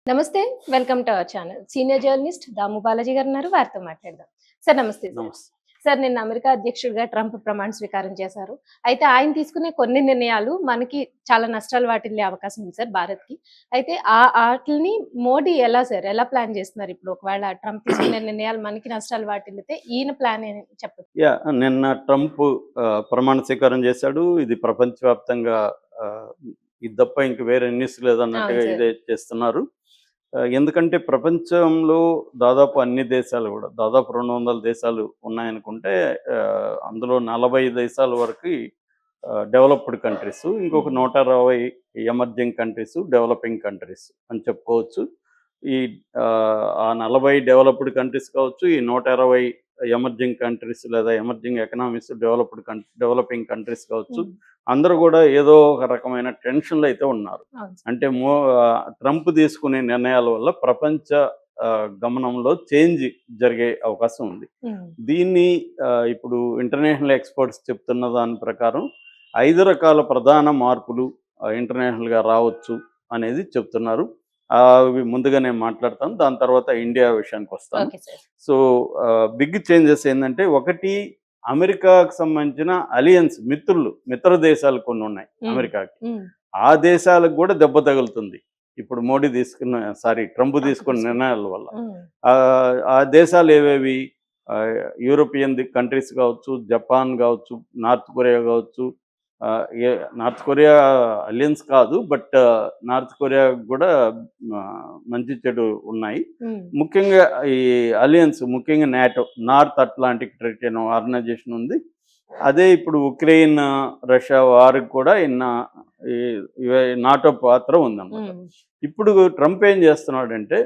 నమస్తే. Welcome to our channel. Senior journalist Damu Balaji గారున్నారు. వారితో మాట్లాడదాం. సార్ నమస్తే సార్. నమస్తే. సార్ నిన్న అమెరికా అధ్యక్షుడిగా ట్రంప్ ప్రమాణ స్వీకారం చేశారు. అయితే ఆయన తీసుకునే కొన్ని నిర్ణయాలు మనకి చాలా నష్టాలు వాటిల్లే అవకాశం ఉంది సార్ భారత్‌కి. అయితే ఆటిల్ని మోడీ ఎలా ప్లాన్ చేస్తున్నారు ఇప్పుడు? ఒకవేళ ట్రంప్ తీసుకునే నిర్ణయాలు మనకి నష్టాలు వాటిల్లితే ఈయన ప్లాన్ ఏంటి చెప్పండి? నిన్న ట్రంప్ ప్రమాణ స్వీకారం చేశాడు. ఇది ప్రపంచవ్యాప్తంగా ఇది తప్ప ఇంక వేరే న్యూస్ అవును లేదన్నట్టుగా సార్. ఇదే చేస్తున్నారు. ఎందుకంటే ప్రపంచంలో దాదాపు అన్ని దేశాలు కూడా దాదాపు 200 దేశాలు ఉన్నాయనుకుంటే అందులో 40 దేశాల వరకి డెవలప్డ్ కంట్రీస్, ఇంకొక హ్మ్. 120 ఎమర్జింగ్ కంట్రీస్, డెవలపింగ్ కంట్రీస్ అని చెప్పుకోవచ్చు. ఈ ఆ 40 డెవలప్డ్ కంట్రీస్ కావచ్చు, ఈ 120 ఎమర్జింగ్ కంట్రీస్ లేదా ఎమర్జింగ్ ఎకనామీస్, డెవలపింగ్ కంట్రీస్ కావచ్చు, హ్మ్. అందరూ కూడా ఏదో ఒక రకమైన టెన్షన్‌లో అయితే ఉన్నారు. అవును సార్. అంటే ట్రంప్ తీసుకునే నిర్ణయాల వల్ల ప్రపంచ గమనంలో చేంజ్ జరిగే అవకాశం ఉంది. హ్మ్. దీన్ని ఇప్పుడు ఇంటర్నేషనల్ ఎక్స్‌పర్ట్స్ చెప్తున్న దాని ప్రకారం 5 రకాల ప్రధాన మార్పులు ఇంటర్నేషనల్‌గా రావచ్చు అనేది చెప్తున్నారు. అవి ముందుగా నేను మాట్లాడతాను. దాని తర్వాత ఇండియా విషయానికొస్తాను. Okay sir. So, big changes ఏందంటే, ఒకటి, అమెరికాకు సంబంధించిన అలియన్స్ మిత్ర దేశాలు కొన్నున్నాయి హ్మ్. అమెరికాకి. హ్మ్. ఆ దేశాలకు గూడా దెబ్బ తగులుతుంది. ఇప్పుడు ట్రంప్ ట్రంప్ తీసుకున్న తీసుకున్న నిర్ణయాల వల్ల. హ్మ్. ఆ దేశాలు ఏవేవి? యూరోపియన్ కంట్రీస్ గావచ్చు, జపాన్ గావచ్చు, నార్త్ కొరియా గావచ్చు. ఆహ్, ఏ నార్త్ కొరియా అలియన్స్ కాదు. బట్ నార్త్ కొరియా గూడా మంచి చెడు ఉన్నాయి. హ్మ్. ముఖ్యంగా ఈ అలియన్స్, ముఖ్యంగా నాటో, నార్త్ అట్లాంటిక్ ట్రీటీ అనే ఆర్గనైజేషన్ ఉంది. అదే ఇప్పుడు ఉక్రెయిన్, రష్యా వార్‌కి కూడా ఈ నాటో పాత్ర ఉందన్నమాట. హ్మ్. ఇప్పుడు ట్రంప్ ఏం చేస్తున్నాడంటే,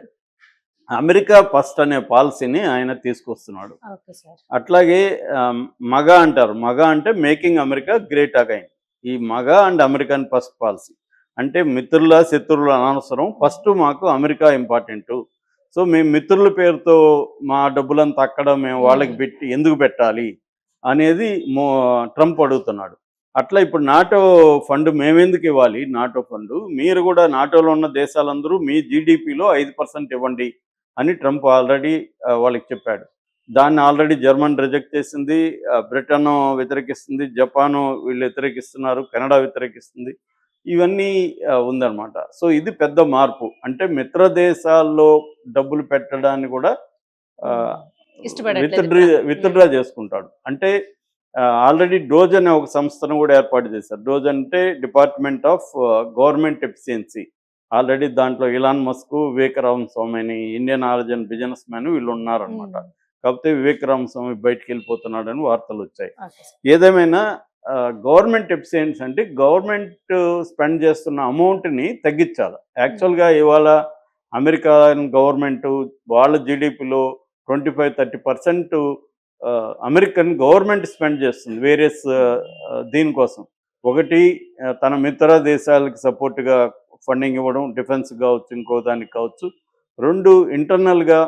అమెరికా ఫస్ట్ అనే పాలసీని ఆయన తీసుకొస్తున్నాడు. Okay sir. అట్లాగే మగా అంటారు. మగా అంటే మేకింగ్ అమెరికా గ్రేట్ అగైన్. ఈ మగా అండ్ అమెరికన్ ఫస్ట్ పాలసీ. అంటే మిత్రుల, శత్రువుల అనవసరం. హ్మ్. ఫస్ట్ మాకు అమెరికా ఇంపార్టెంటు. సో, మేము మిత్రుల పేరుతో మా డబ్బులంతా అక్కడ మేము వాళ్ళకి హ్మ్. ఎందుకు పెట్టాలి అనేది ట్రంప్ అడుగుతున్నాడు. అట్లా ఇప్పుడు నాటో ఫండ్ మేమెందుకు ఇవ్వాలి? NATO fund. మీరు కూడా నాటోలో ఉన్న దేశాలందరూ మీ జీడీపీలో 5% ఇవ్వండి అని ట్రంప్ ఆల్రెడీ వాళ్ళకి చెప్పాడు. దాన్ని ఆల్రెడీ జర్మన్ రిజెక్ట్ చేసింది. బ్రిటను వ్యతిరేకిస్తుంది. జపాను వీళ్ళు వ్యతిరేకిస్తున్నారు. కెనడా వ్యతిరేకిస్తుంది. ఇవన్నీ ఉందన్నమాట. సో, ఇది పెద్ద మార్పు. అంటే మిత్ర దేశాల్లో డబ్బులు పెట్టడాన్ని కూడా హ్మ్. ఆహ్, ఇష్టపడట్లేదు ట్రంప్. హ్మ్. విత్‌డ్రా చేసుకుంటాడు. అంటే ఆల్రెడీ డోజ్ అనే ఒక సంస్థను కూడా ఏర్పాటు చేశారు. డోజ్ అంటే department of government efficiency. Already దాంట్లో ఇలాన్ మస్క్, వివేక్ రామస్వామి అని ఇండియన్ ఆరిజిన్ బిజినెస్ మ్యాన్ వీళ్ళు ఉన్నారనమాట. హ్మ్. కాకపోతే వివేక్ రామస్వామి బయటికెళ్ళిపోతున్నాడని వార్తలొచ్చాయి. Okay sir. ఏదేమైనా గవర్నమెంట్ ఎఫిషియన్సీ అంటే గవర్నమెంట్ స్పెండ్ చేస్తున్న అమౌంట్‌ని తగ్గించాలి. హ్మ్. యాక్చువల్‌గా ఇవాళ అమెరికన్ గవర్నమెంటు వాళ్ళ జీడీపీలో 25, 30% అమెరికన్ గవర్నమెంట్ స్పెండ్ చేస్తుంది వేరియస్ హ్మ్. దీనికోసం. ఒకటి, తన మిత్ర దేశాలకు సపోర్ట్‌గా ఫండింగ్ ఇవ్వడం, డిఫెన్స్ కావచ్చు, ఇంకో దానికి కావచ్చు. 2, ఇంటర్నల్‌గా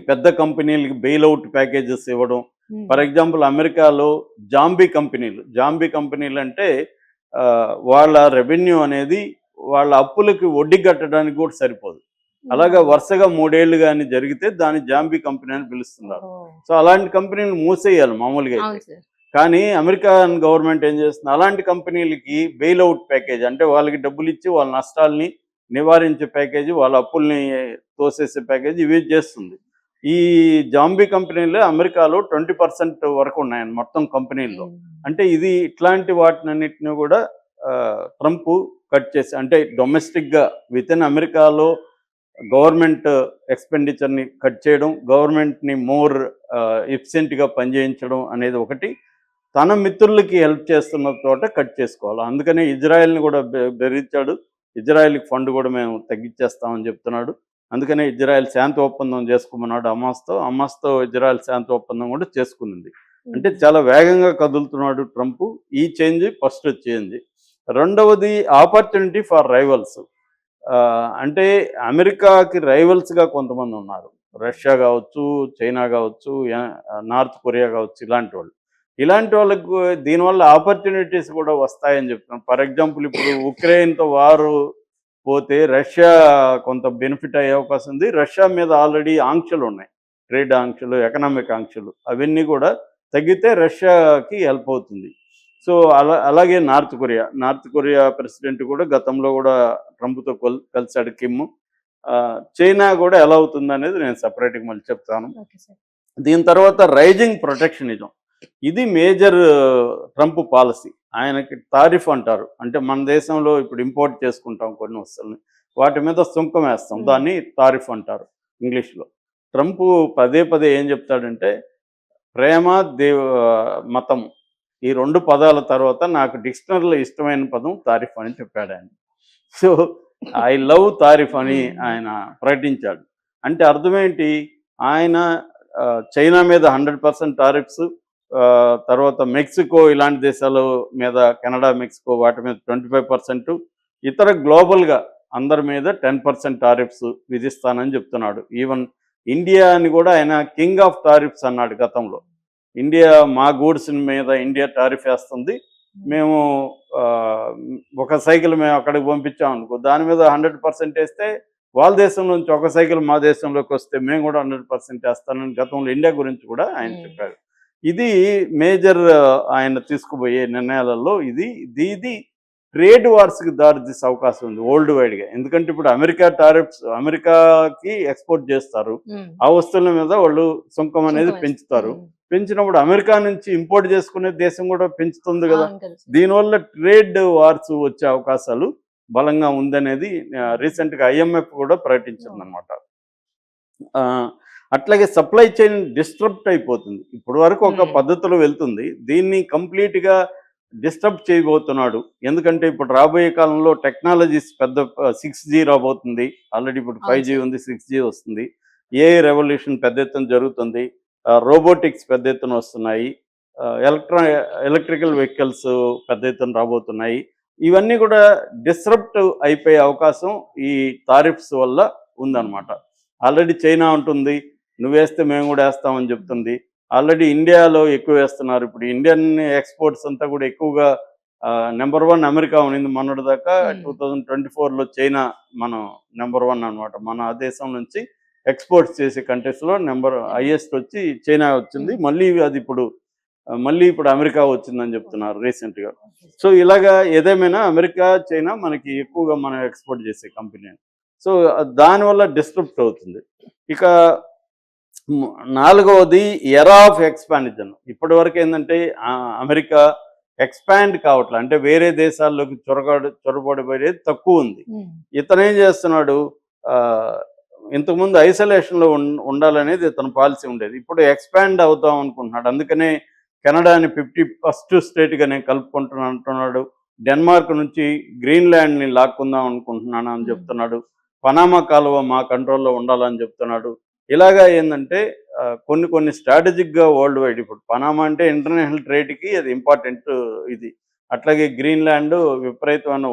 పెద్ద కంపెనీలకి బెయిల్ ఔట్ ప్యాకేజెస్ ఇవ్వడం. హ్మ్. ఫర్ ఎగ్జాంపుల్ అమెరికాలో జాంబీ కంపెనీలంటే వాళ్ళ రెవెన్యూ అనేది వాళ్ళ అప్పులకి వడ్డీ కట్టడానికి కూడా సరిపోదు. అలాగా హ్మ్. వరుసగా 3 ఏళ్ళు గాని జరిగితే దాన్ని జాంబీ కంపెనీ అని పిలుస్తున్నారు. ఓహ్! సో, అలాంటి కంపెనీలు మూసేయాలి మామూలుగా అయితే. అవును సార్. కానీ అమెరికన్ గవర్నమెంట్ ఏం చేస్తుంది, అలాంటి కంపెనీలకి బెయిల్ ఔట్ ప్యాకేజ్, అంటే వాళ్ళకి డబ్బులిచ్చి వాళ్ళ నష్టాల్ని నివారించే ప్యాకేజీ, వాళ్ళ అప్పుల్ని తోసేసే ప్యాకేజీ ఇవి చేస్తుంది. ఈ జాంబీ కంపెనీలు అమెరికాలో 20% వరకు ఉన్నాయండి మొత్తం కంపెనీల్లో. హ్మ్. అంటే ఇది ఇట్లాంటి వాటినన్నిటిని కూడా ట్రంప్ కట్ చేసి, అంటే డొమెస్టిక్‌గా వితిన్ అమెరికాలో గవర్నమెంట్ ఎక్స్‌పెండిచర్‌ని కట్ చేయడం, గవర్నమెంట్‌ని మోర్ ఎఫిషియెంట్‌గా పనిచేయించడం అనేది ఒకటి. తన మిత్రులకి హెల్ప్ చేస్తున్న చోట కట్ చేసుకోవాలి. అందుకనే ఇజ్రాయెల్‌ని కూడా బెదిరించాడు. ఇజ్రాయెల్‌కి ఫండ్ కూడా మేము తగ్గించేస్తామని చెప్తున్నాడు. అందుకనే ఇజ్రాయెల్ శాంతి ఒప్పందం చేసుకోమన్నాడు హమాస్‌తో. హమాస్‌తో ఇజ్రాయెల్ శాంతి ఒప్పందం కూడా చేసుకునింది. అంటే హ్మ్. చాలా వేగంగా కదులుతున్నాడు ట్రంప్. ఈ చేంజ్ ఫస్ట్ చేంజ్. రెండవది, ఆపర్చునిటీ ఫర్ రైవల్స్. అంటే అమెరికాకి రైవల్స్‌గా కొంతమందున్నారు. రష్యా గావచ్చు, చైనా గావచ్చు, నార్త్ కొరియా గావచ్చు, ఇలాంటోళ్ళు. ఇలాంటి వాళ్ళకు దీనివల్ల ఆపర్చునిటీస్ కూడా వస్తాయని చెప్తున్నాను. ఫర్ ఎగ్జాంపుల్ ఇప్పుడు ఉక్రెయిన్‌తో వారు పోతే రష్యా కొంత బెనిఫిట్ అయ్యే అవకాశం ఉంది. రష్యా మీద ఆల్రెడీ ఆంక్షలు ఉన్నాయి, ట్రేడ్ ఆంక్షలు, ఎకనామిక్ ఆంక్షలు, అవన్నీ కూడా తగ్గితే రష్యాకి హెల్ప్ అవుతుంది. సో అలాగే నార్త్ కొరియా ప్రెసిడెంట్ కూడా గతంలో కూడా ట్రంప్తో కలిసాడు కిమ్. చైనా కూడా ఎలా అవుతుంది అనేది నేను సపరేట్గా మళ్ళీ చెప్తాను. Okay sir. దీని తర్వాత రైజింగ్ ప్రొటెక్షనిజం, ఇది మేజర్ ట్రంప్ పాలసీ. ఆయనకి తారిఫ్ అంటారు, అంటే మన దేశంలో ఇప్పుడు ఇంపోర్ట్ చేసుకుంటాం కొన్ని వస్తువులని, వాటి మీద సుంకం వేస్తాం, దాన్ని తారిఫ్ అంటారు ఇంగ్లీష్లో. ట్రంప్ పదే పదే ఏం చెప్తాడంటే ప్రేమ మతం, ఈ 2 పదాల తర్వాత నాకు డిక్షనరీలో ఇష్టమైన పదం తారిఫ్ అని చెప్పాడు ఆయన. సో ఐ లవ్ తారిఫ్ అని ఆయన ప్రకటించాడు. అంటే అర్థమేంటి, ఆయన చైనా మీద 100% టారిఫ్స్, తర్వాత మెక్సికో ఇలాంటి దేశాల మీద, కెనడా, మెక్సికో వాటి మీద 25%, ఇతర గ్లోబల్గా అందరి మీద 10% టారిఫ్స్ విధిస్తానని చెప్తున్నాడు. ఈవెన్ ఇండియాని కూడా ఆయన కింగ్ ఆఫ్ టారిఫ్స్ అన్నాడు గతంలో. ఇండియా మా గూడ్స్ మీద ఇండియా టారిఫ్ వేస్తుంది, మేము ఒక సైకిల్ మేము అక్కడికి పంపించాం అనుకో, దాని మీద 100% వేస్తే వాళ్ళ దేశం నుంచి ఒక సైకిల్ మా దేశంలోకి వస్తే మేము కూడా 100% వేస్తానని గతంలో ఇండియా గురించి కూడా ఆయన చెప్పాడు. ఇది మేజర్ ఆయన తీసుకుపోయే నిర్ణయాలలో ఇది ట్రేడ్ వార్స్కి దారితీసే అవకాశం ఉంది వరల్డ్ వైడ్గా. ఎందుకంటే ఇప్పుడు అమెరికా టారిఫ్స్, అమెరికాకి ఎక్స్పోర్ట్ చేస్తారు, ఆ వస్తువుల మీద వాళ్ళు సుంకం అనేది పెంచుతారు. పెంచినప్పుడు అమెరికా నుంచి ఇంపోర్ట్ చేసుకునే దేశం కూడా పెంచుతుంది కదా, దీనివల్ల ట్రేడ్ వార్స్ వచ్చే అవకాశాలు బలంగా ఉందనేది రీసెంట్గా IMF కూడా ప్రకటించింది అనమాట. అట్లాగే సప్లై చైన్ డిస్టర్బ్ అయిపోతుంది. ఇప్పుడు వరకు ఒక పద్ధతిలో వెళ్తుంది, దీన్ని కంప్లీట్గా డిస్టర్బ్ చేయబోతున్నాడు. ఎందుకంటే ఇప్పుడు రాబోయే కాలంలో టెక్నాలజీస్ పెద్ద 6G రాబోతుంది, ఆల్రెడీ ఇప్పుడు 5G ఉంది, 6G వస్తుంది, AI రెవల్యూషన్ పెద్ద ఎత్తున జరుగుతుంది, రోబోటిక్స్ పెద్ద ఎత్తున వస్తున్నాయి, ఎలక్ట్రికల్ వెహికల్స్ పెద్ద ఎత్తున రాబోతున్నాయి. ఇవన్నీ కూడా డిస్రప్ట్ అయిపోయే అవకాశం ఈ టారిఫ్స్ వల్ల ఉందన్నమాట. ఆల్రెడీ చైనా ఉంటుంది, నువ్వేస్తే మేము కూడా వేస్తామని చెప్తుంది. ఆల్రెడీ ఇండియాలో ఎక్కువ వేస్తున్నారు. ఇప్పుడు ఇండియన్ ఎక్స్పోర్ట్స్ అంతా కూడా ఎక్కువగా నెంబర్ 1 అమెరికా ఉన్నింది మొన్నటి దాకా. 2024లో చైనా మనం నెంబర్ 1 అనమాట. మన దేశం నుంచి ఎక్స్పోర్ట్స్ చేసే కంట్రీస్లో హైయెస్ట్ వచ్చి చైనా వచ్చింది. మళ్ళీ ఇప్పుడు అమెరికా వచ్చిందని చెప్తున్నారు రీసెంట్గా. సో ఇలాగా ఏదేమైనా అమెరికా, చైనా మనకి ఎక్కువగా మనం ఎక్స్పోర్ట్ చేసే కంపెనీ. సో దానివల్ల డిస్టర్బ్ అవుతుంది. ఇక 4వది ఎరా ఆఫ్ ఎక్స్పాన్షన్. ఇప్పటి వరకు ఏంటంటే అమెరికా ఎక్స్పాండ్ కావట్లే, అంటే వేరే దేశాల్లోకి చొరబడిపోయేది తక్కువ ఉంది. ఇతను ఏం చేస్తున్నాడు, ఇంతకుముందు ఐసోలేషన్లో ఉండాలనేది ఇతను పాలసీ ఉండేది, ఇప్పుడు ఎక్స్పాండ్ అవుతాం అనుకుంటున్నాడు. అందుకనే కెనడాని 51st స్టేట్గా నేను కలుపుకుంటున్నాను అంటున్నాడు. డెన్మార్క్ నుంచి గ్రీన్లాండ్ని లాక్కుందాం అనుకుంటున్నాను అని చెప్తున్నాడు. పనామా కాలువ మా కంట్రోల్లో ఉండాలని చెప్తున్నాడు. ఇలాగా ఏంటంటే కొన్ని స్ట్రాటజిక్గా వరల్డ్ వైడ్, ఇప్పుడు పనామా అంటే ఇంటర్నేషనల్ ట్రేడ్కి అది ఇంపార్టెంట్ ఇది. అట్లాగే గ్రీన్లాండ్ విపరీతమైన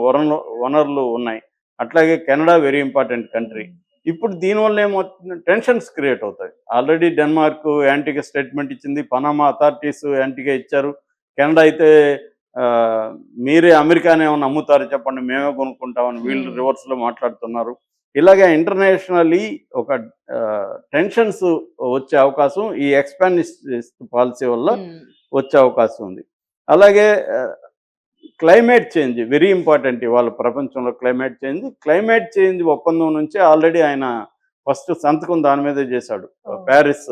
వనరులు ఉన్నాయి. అట్లాగే కెనడా వెరీ ఇంపార్టెంట్ కంట్రీ. ఇప్పుడు దీనివల్ల ఏమవుతుంది, టెన్షన్స్ క్రియేట్ అవుతాయి. ఆల్రెడీ డెన్మార్క్ యాంటీగా స్టేట్మెంట్ ఇచ్చింది, పనామా అథారిటీస్ యాంటీగా ఇచ్చారు. కెనడా అయితే మీరే అమెరికానే ఏమన్నా అమ్ముతారు చెప్పండి, మేమే కొనుక్కుంటామని వీళ్ళు రివర్స్లో మాట్లాడుతున్నారు. ఇలాగే ఇంటర్నేషనల్లీ ఒక టెన్షన్స్ వచ్చే అవకాశం ఈ ఎక్స్పాన్షనిస్ట్ పాలసీ వల్ల వచ్చే అవకాశం ఉంది. అలాగే క్లైమేట్ చేంజ్ వెరీ ఇంపార్టెంట్ ఇవాళ ప్రపంచంలో. క్లైమేట్ చేంజ్ ఒప్పందం నుంచి ఆల్రెడీ ఆయన ఫస్ట్ సంతకం దాని మీదే చేశాడు. ప్యారిస్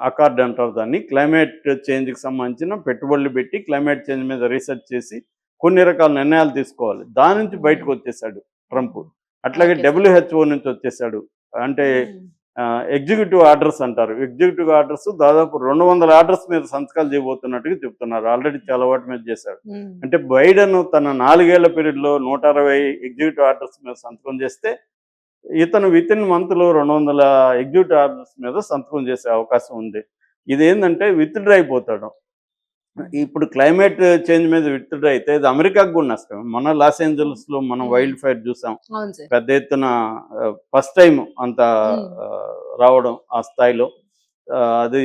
అకార్డ్ అంటారు దాన్ని. క్లైమేట్ చేంజ్కి సంబంధించిన పెట్టుబడులు పెట్టి క్లైమేట్ చేంజ్ మీద రీసెర్చ్ చేసి కొన్ని రకాల నిర్ణయాలు తీసుకోవాలి, దాని నుంచి బయటకు వచ్చేసాడు ట్రంప్. అట్లాగే WHO నుంచి వచ్చేసాడు. అంటే ఎగ్జిక్యూటివ్ ఆర్డర్స్ అంటారు. ఎగ్జిక్యూటివ్ ఆర్డర్స్ దాదాపు 200 ఆర్డర్స్ మీద సంతకాలు చేయబోతున్నట్టుగా చెప్తున్నారు. ఆల్రెడీ చాలా వాటి మీద చేశాడు. అంటే బైడెన్ తన 4 ఏళ్ల పీరియడ్లో 160 ఎగ్జిక్యూటివ్ ఆర్డర్స్ మీద సంతకం చేస్తే ఇతను వితిన్ మంత్లో 200 ఎగ్జిక్యూటివ్ ఆర్డర్స్ మీద సంతకం చేసే అవకాశం ఉంది. ఇదేంటంటే విత్డ్రా అయిపోతాడు. ఇప్పుడు క్లైమేట్ చేంజ్ మీద విత్డ్రా అయితే ఇది అమెరికాకు కూడా నష్టం. మన లాస్ ఏంజల్స్లో మనం వైల్డ్ ఫైర్ చూసాం, పెద్ద ఎత్తున ఫస్ట్ టైం అంత రావడం ఆ స్థాయిలో. అది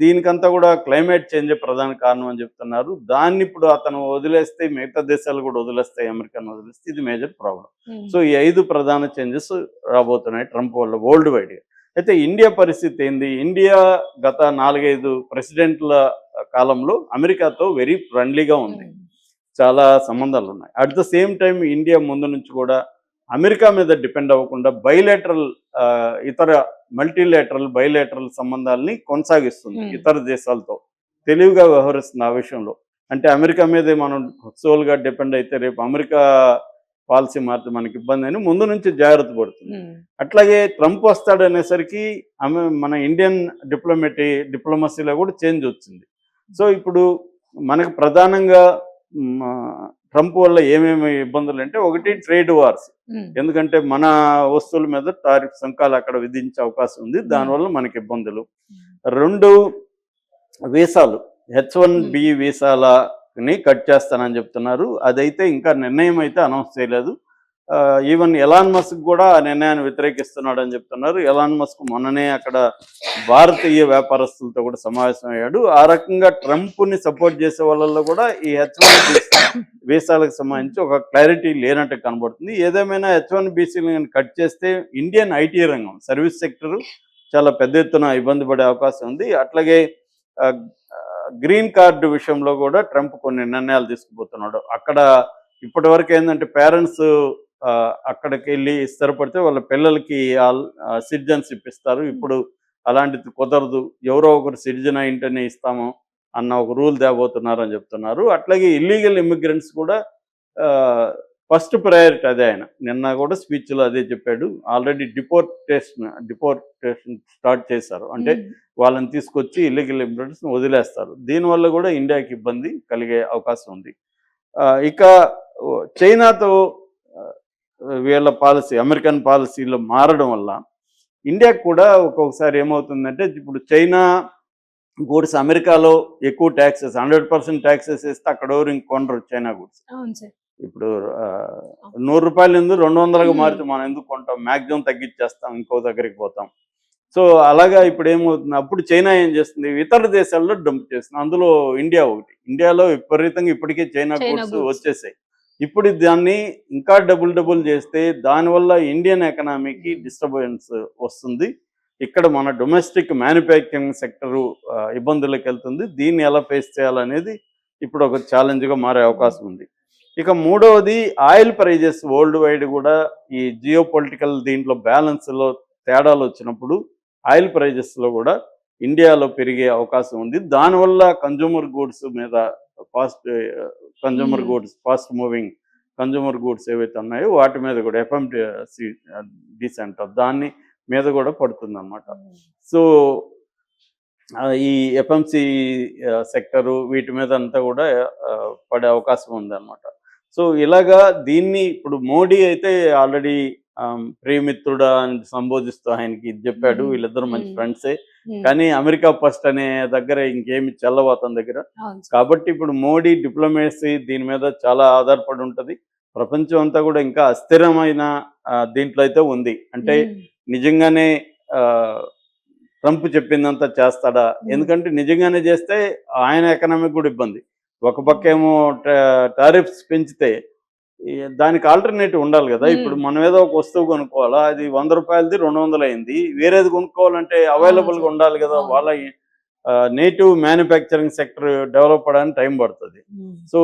దీనికంతా కూడా క్లైమేట్ చేంజ్ ప్రధాన కారణం అని చెప్తున్నారు. దాన్ని ఇప్పుడు అతను వదిలేస్తే మిగతా దేశాలు కూడా వదిలేస్తాయి, అమెరికాను వదిలేస్తే ఇది మేజర్ ప్రాబ్లం. సో ఈ 5 ప్రధాన చేంజెస్ రాబోతున్నాయి ట్రంప్ వల్ల వరల్డ్ వైడ్గా. అయితే ఇండియా పరిస్థితి ఏంది? ఇండియా గత 4-5 ప్రెసిడెంట్ల కాలంలో అమెరికాతో వెరీ ఫ్రెండ్లీగా ఉంది, చాలా సంబంధాలు ఉన్నాయి. At the same time India ముందు నుంచి కూడా అమెరికా మీద డిపెండ్ అవ్వకుండా బైలేటరల్ ఇతర మల్టీలేటరల్ బైలేటరల్ సంబంధాలని కొనసాగిస్తుంది ఇతర దేశాలతో, తెలివిగా వ్యవహరిస్తుంది ఆ విషయంలో. అంటే అమెరికా మీదే మనం సోల్గా డిపెండ్ అయితే రేపు అమెరికా పాలసీ మారితే మనకి ఇబ్బంది అని ముందు నుంచి జాగ్రత్త పడుతుంది. అట్లాగే ట్రంప్ వస్తాడనేసరికి మన ఇండియన్ డిప్లొమసీలో కూడా చేంజ్ వచ్చింది. సో ఇప్పుడు మనకు ప్రధానంగా ట్రంప్ వల్ల ఏమేమి ఇబ్బందులు అంటే, ఒకటి ట్రేడ్ వార్స్, ఎందుకంటే మన వస్తువుల మీద టారిఫ్ సుంకాలు అక్కడ విధించే అవకాశం ఉంది, దానివల్ల మనకి ఇబ్బందులు. 2 వీసాలు, H1B వీసాలని కట్ చేస్తానని చెప్తున్నారు. అదైతే ఇంకా నిర్ణయం అయితే అనౌన్స్ చేయలేదు. ఈవెన్ ఎలాన్ మస్క్ కూడా ఆ నిర్ణయాన్ని వ్యతిరేకిస్తున్నాడు అని చెప్తున్నారు. ఎలాన్ మస్క్ మొన్ననే అక్కడ భారతీయ వ్యాపారస్తులతో కూడా సమావేశం అయ్యాడు. ఆ రకంగా ట్రంప్ని సపోర్ట్ చేసే వాళ్ళల్లో కూడా ఈ H1B వీసాలకు సంబంధించి ఒక క్లారిటీ లేనట్టు కనబడుతుంది. ఏదేమైనా H1BCలను కట్ చేస్తే ఇండియన్ ఐటీ రంగం, సర్వీస్ సెక్టర్ చాలా పెద్ద ఎత్తున ఇబ్బంది పడే అవకాశం ఉంది. అట్లాగే గ్రీన్ కార్డు విషయంలో కూడా ట్రంప్ కొన్ని నిర్ణయాలు తీసుకుపోతున్నాడు. అక్కడ ఇప్పటి వరకు ఏంటంటే పేరెంట్స్ అక్కడికి వెళ్ళి స్థిరపడితే వాళ్ళ పిల్లలకి సిటిజన్షిప్ ఇస్తారు. ఇప్పుడు అలాంటిది కుదరదు, ఎవరో ఒకరు సిటిజన్ అయింటేనే ఇస్తాము అన్న ఒక రూల్ తేబోతున్నారు అని చెప్తున్నారు. అట్లాగే ఇల్లీగల్ ఇమిగ్రెంట్స్ కూడా ఫస్ట్ ప్రయారిటీ అదే. ఆయన నిన్న కూడా స్పీచ్లో అదే చెప్పాడు. ఆల్రెడీ డిపోర్టేషన్ స్టార్ట్ చేశారు, అంటే వాళ్ళని తీసుకొచ్చి ఇల్లీగల్ ఇమిగ్రెంట్స్ని వదిలేస్తారు. దీనివల్ల కూడా ఇండియాకి ఇబ్బంది కలిగే అవకాశం ఉంది. ఇక చైనాతో వీళ్ళ పాలసీ, అమెరికన్ పాలసీలో మారడం వల్ల ఇండియాకి కూడా ఒక్కొక్కసారి ఏమవుతుందంటే, ఇప్పుడు చైనా గూడ్స్ అమెరికాలో ఎక్కువ ట్యాక్సెస్ 100% ట్యాక్సెస్ వేస్తే అక్కడ ఎవరు ఇంకొనరు చైనా గూడ్స్. ఇప్పుడు 100 రూపాయలు ఎందుకు 200గా మారితే మనం ఎందుకు కొంటాం, మ్యాక్సిమం తగ్గించేస్తాం, ఇంకో దగ్గరికి పోతాం. సో అలాగా ఇప్పుడు ఏమవుతుంది, అప్పుడు చైనా ఏం చేస్తుంది, ఇతర దేశాల్లో డంప్ చేస్తుంది, అందులో ఇండియా ఒకటి. ఇండియాలో విపరీతంగా ఇప్పటికే చైనా గూడ్స్ వచ్చేసాయి. ఇప్పుడు దాన్ని ఇంకా డబుల్ చేస్తే దానివల్ల ఇండియన్ ఎకనామీకి డిస్టర్బెన్స్ వస్తుంది. ఇక్కడ మన డొమెస్టిక్ మ్యానుఫ్యాక్చరింగ్ సెక్టరు ఇబ్బందులకు వెళ్తుంది. దీన్ని ఎలా ఫేస్ చేయాలనేది ఇప్పుడు ఒక ఛాలెంజ్గా మారే అవకాశం ఉంది. ఇక మూడవది ఆయిల్ ప్రైజెస్ వరల్డ్ వైడ్ కూడా ఈ జియో పొలిటికల్ దీంట్లో బ్యాలెన్స్లో తేడాలు వచ్చినప్పుడు ఆయిల్ ప్రైజెస్లో కూడా ఇండియాలో పెరిగే అవకాశం ఉంది. దానివల్ల కన్జ్యూమర్ గూడ్స్ మీద ఫాస్ట్ మూవింగ్ కన్జ్యూమర్ గూడ్స్ ఏవైతే ఉన్నాయో వాటి మీద కూడా FMCG అంటారు, దాన్ని మీద కూడా పడుతుంది అన్నమాట. సో ఈ FMC సెక్టరు వీటి మీద అంతా కూడా పడే అవకాశం ఉందన్నమాట. సో ఇలాగా దీన్ని ఇప్పుడు మోడీ అయితే ఆల్రెడీ ప్రియమిత్రుడా అని సంబోధిస్తూ ఆయనకి ఇది చెప్పాడు. వీళ్ళిద్దరు మంచి ఫ్రెండ్సే, కానీ అమెరికా ఫస్ట్ అనే దగ్గర ఇంకేమి చెల్లవు అతని దగ్గర. కాబట్టి ఇప్పుడు మోడీ డిప్లొమసీ దీని మీద చాలా ఆధారపడి ఉంటుంది. ప్రపంచం అంతా కూడా ఇంకా అస్థిరమైన దీంట్లో అయితే ఉంది. అంటే నిజంగానే ట్రంప్ చెప్పిందంతా చేస్తాడా? ఎందుకంటే నిజంగానే చేస్తే ఆయన ఎకనామిక్ కూడా ఇబ్బంది. ఒక పక్క ఏమో టారిఫ్స్ పెంచితే దానికి ఆల్టర్నేటివ్ ఉండాలి కదా. ఇప్పుడు మనం ఏదో ఒక వస్తువు కొనుక్కోవాలా, అది 100 రూపాయలది 200 అయింది, వేరేది కొనుక్కోవాలంటే అవైలబుల్గా ఉండాలి కదా. వాళ్ళ నేటివ్ మ్యానుఫ్యాక్చరింగ్ సెక్టర్ డెవలప్ అవడానికి టైం పడుతుంది. సో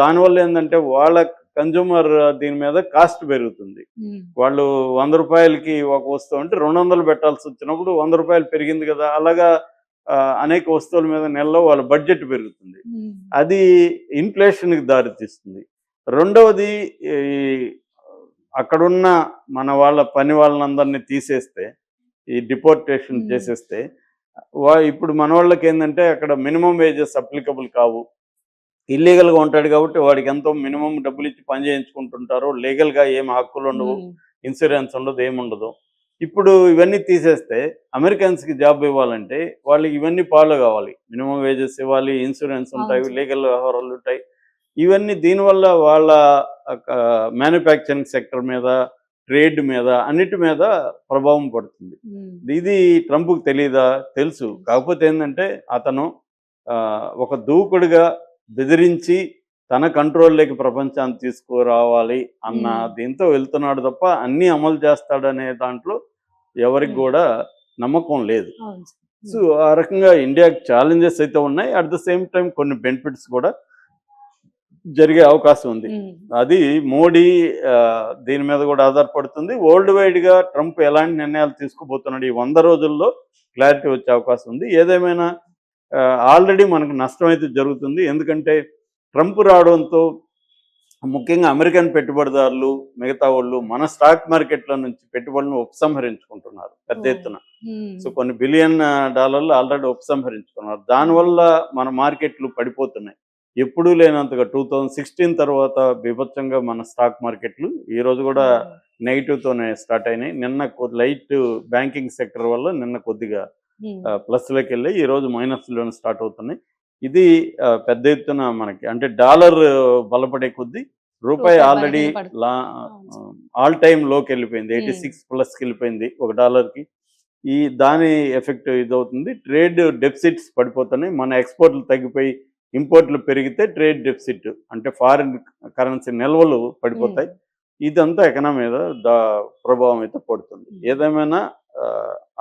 దానివల్ల ఏంటంటే వాళ్ళ కన్జ్యూమర్ దీని మీద కాస్ట్ పెరుగుతుంది. వాళ్ళు 100 రూపాయలకి ఒక వస్తువు అంటే 200 పెట్టాల్సి వచ్చినప్పుడు 100 రూపాయలు పెరిగింది కదా. అలాగా అనేక వస్తువుల మీద నెలలో వాళ్ళ బడ్జెట్ పెరుగుతుంది, అది ఇన్ఫ్లేషన్కి దారితీస్తుంది. రెండవది అక్కడున్న మన వాళ్ళ పని వాళ్ళందరినీ తీసేస్తే, ఈ డిపోర్టేషన్ చేసేస్తే ఇప్పుడు మన వాళ్ళకి ఏంటంటే అక్కడ మినిమం వేజెస్ అప్లికబుల్ కావు. ఇల్లీగల్గా ఉంటాడు కాబట్టి వాడికి ఎంతో మినిమం డబ్బులు ఇచ్చి పని చేయించుకుంటుంటారు. లీగల్గా ఏం హక్కులు ఉండవు, ఇన్సూరెన్స్ ఉండదు, ఏముండదు. ఇప్పుడు ఇవన్నీ తీసేస్తే అమెరికన్స్కి జాబ్ ఇవ్వాలంటే వాళ్ళకి ఇవన్నీ ఫాలో కావాలి. మినిమం వేజెస్ ఇవ్వాలి, ఇన్సూరెన్స్ ఉంటాయి, లీగల్ వ్యవహారాలు ఉంటాయి. ఇవన్నీ దీనివల్ల వాళ్ళ మ్యానుఫ్యాక్చరింగ్ సెక్టర్ మీద, ట్రేడ్ మీద అన్నిటి మీద ప్రభావం పడుతుంది. ఇది ట్రంప్కి తెలియదా? తెలుసు. కాకపోతే ఏంటంటే అతను ఒక దూకుడుగా బెదిరించి తన కంట్రోల్లోకి ప్రపంచాన్ని తీసుకురావాలి అన్న దీంతో వెళ్తున్నాడు తప్ప అన్నీ అమలు చేస్తాడనే దాంట్లో ఎవరికి కూడా నమ్మకం లేదు. సో ఆ రకంగా ఇండియాకి ఛాలెంజెస్ అయితే ఉన్నాయి. అట్ ద సేమ్ టైం కొన్ని బెనిఫిట్స్ కూడా జరిగే అవకాశం ఉంది. అది మోడీ దీని మీద కూడా ఆధారపడుతుంది. వరల్డ్ వైడ్గా ట్రంప్ ఎలాంటి నిర్ణయాలు తీసుకుపోతున్నాడు ఈ 100 రోజుల్లో క్లారిటీ వచ్చే అవకాశం ఉంది. ఏదేమైనా ఆల్రెడీ మనకు నష్టం అయితే జరుగుతుంది. ఎందుకంటే ట్రంప్ రావడంతో ముఖ్యంగా అమెరికన్ పెట్టుబడిదారులు మిగతా వాళ్ళు మన స్టాక్ మార్కెట్ల నుంచి పెట్టుబడులను ఉపసంహరించుకుంటున్నారు పెద్ద ఎత్తున. సో కొన్ని బిలియన్ డాలర్లు ఆల్రెడీ ఉపసంహరించుకున్నారు. దానివల్ల మన మార్కెట్లు పడిపోతున్నాయి. ఎప్పుడూ లేనంతగా 2016 తర్వాత బీభత్సంగా మన స్టాక్ మార్కెట్లు ఈరోజు కూడా నెగిటివ్తోనే స్టార్ట్ అయినాయి. నిన్న లైట్ బ్యాంకింగ్ సెక్టర్ వల్ల నిన్న కొద్దిగా ప్లస్లోకి వెళ్ళి ఈరోజు మైనస్లోనే స్టార్ట్ అవుతున్నాయి. ఇది పెద్ద ఎత్తున మనకి అంటే డాలర్ బలపడే కొద్దీ రూపాయి ఆల్రెడీ ఆల్ టైమ్ లోకి వెళ్ళిపోయింది. 86+ వెళ్ళిపోయింది ఒక డాలర్కి. దాని ఎఫెక్ట్ ఇదవుతుంది. ట్రేడ్ డెఫిసిట్స్ పడిపోతున్నాయి. మన ఎక్స్పోర్ట్లు తగ్గిపోయి ఇంపోర్ట్లు పెరిగితే ట్రేడ్ డెఫిసిట్ అంటే ఫారిన్ కరెన్సీ నిల్వలు పడిపోతాయి. ఇదంతా ఎకనామీ మీద ప్రభావం అయితే పడుతుంది. ఏదేమైనా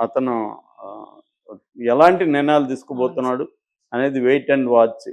అతను ఎలాంటి నిర్ణయాలు తీసుకుపోతున్నాడు అనేది వెయిట్ అండ్ వాచ్